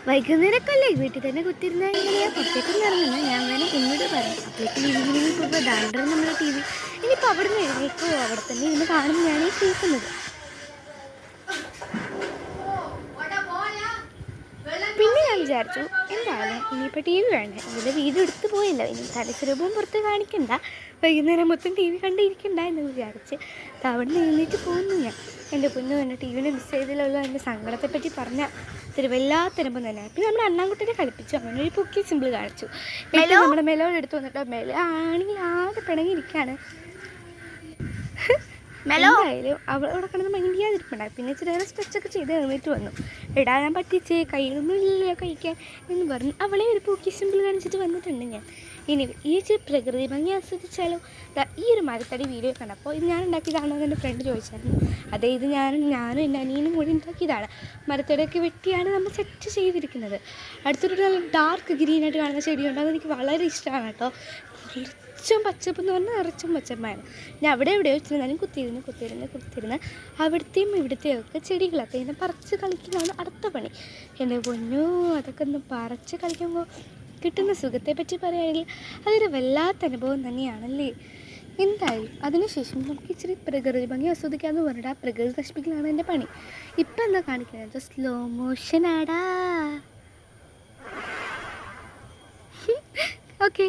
വൈകുന്നേരമൊക്കെ വീട്ടിൽ തന്നെ കുത്തിരുന്നാൽ എങ്ങനെയാ പുറത്തേക്കൊന്നും ഇറങ്ങുന്നത്? ഞാൻ അങ്ങനെ എന്നോട് പറഞ്ഞു. അപ്പോഴേക്കും ഈവനിങ് ഇപ്പോൾ ദാണ്ടർ നമ്മുടെ ടി വി. ഇനിയിപ്പോൾ അവിടെ നിന്ന് എഴുന്നേക്കോ അവിടെ തന്നെ ഇരുന്ന് കാണുന്നതാണ് ഈ കേൾക്കുന്നത്. പിന്നെ ഞാൻ വിചാരിച്ചു എന്തായാലും ഇനിയിപ്പോൾ ടി വി വേണ്ട, ഇതിൽ വീഡിയോ എടുത്ത് പോയില്ല, ഇനി തലസ്വരൂപവും പുറത്ത് കാണിക്കണ്ട, വൈകുന്നേരം മൊത്തം ടി വി കണ്ടിരിക്കണ്ട എന്ന് വിചാരിച്ച് അവിടെ നിന്ന് എഴുന്നേറ്റ് പോകുന്നു ഞാൻ. എൻ്റെ പൊന്നു തന്നെ ടി വിനെ മിസ് ചെയ്തതിലുള്ള എൻ്റെ സങ്കടത്തെപ്പറ്റി പറഞ്ഞാൽ ഇത്തിരി വല്ലാത്തരമ്പം തന്നെ. പിന്നെ നമ്മുടെ അണ്ണാൻകുട്ടിനെ കളിപ്പിച്ചു, അങ്ങനെ ഒരു പൊക്കി സിമ്പിൾ കാണിച്ചു. നമ്മുടെ മെലോഡ് എടുത്ത് വന്നിട്ടോ, മെല ആണെങ്കിൽ ആകെ പിണങ്ങിയിരിക്കുകയാണ്. എന്തായാലും അവിടെ കിടന്ന് മൈൻഡ് ചെയ്യാതിരിപ്പുണ്ടായി. പിന്നെ ചെറിയ സ്ട്രെച്ചൊക്കെ ചെയ്ത് എഴുന്നേറ്റ് വന്നു. ഇടാൻ പറ്റിച്ചേ, കയ്യിലൊന്നും ഇല്ല കഴിക്കാൻ എന്ന് പറഞ്ഞ് അവളെ ഒരു പൂക്കി സിമ്പിൾ കാണിച്ചിട്ട് വന്നിട്ടുണ്ട് ഞാൻ. ഇനി ഈ പ്രകൃതി ഭംഗി ആസ്വദിച്ചാലോ? ഈ ഒരു മരത്തടി വീഡിയോ കണ്ടപ്പോൾ ഇത് ഞാൻ ഉണ്ടാക്കിയതാണോ എന്ന് എൻ്റെ ഫ്രണ്ട് ചോദിച്ചായിരുന്നു. അതെ, ഇത് ഞാനും എൻ്റെ അനിയനും കൂടി ഉണ്ടാക്കിയതാണ്. മരത്തടിയൊക്കെ വെട്ടിയാണ് നമ്മൾ സെറ്റ് ചെയ്തിരിക്കുന്നത്. അടുത്തൊരു നല്ല ഡാർക്ക് ഗ്രീനായിട്ട് കാണുന്ന ചെടിയുണ്ട്, അതെനിക്ക് വളരെ ഇഷ്ടമാണ് കേട്ടോ. നിറച്ചും പച്ചപ്പ് എന്ന് പറഞ്ഞാൽ നിറച്ചും പച്ചപ്പാണ്. ഞാൻ അവിടെ എവിടെയോ വെച്ചിരുന്നാലും കുത്തിയിരുന്ന് അവിടുത്തെയും ഇവിടുത്തെയും ഒക്കെ ചെടികളൊക്കെ ഇങ്ങനെ പറിച്ച് കളിക്കുന്നതാണ് അടുത്ത പണി. എൻ്റെ പൊന്നോ, അതൊക്കെ ഒന്ന് പറിച്ച് കളിക്കുമ്പോൾ കിട്ടുന്ന സുഖത്തെപ്പറ്റി പറയുകയാണെങ്കിൽ അതൊരു വല്ലാത്ത അനുഭവം തന്നെയാണല്ലേ. എന്തായാലും അതിനുശേഷം നമുക്ക് ഇച്ചിരി പ്രകൃതി ഭംഗി ആസ്വദിക്കാമെന്ന് പറഞ്ഞിട്ട് ആ പ്രകൃതി നശിപ്പിക്കലാണ് എൻ്റെ പണി. ഇപ്പം എന്താ കാണിക്കുന്നത്? സ്ലോ മോഷനാടാ. ഓക്കെ.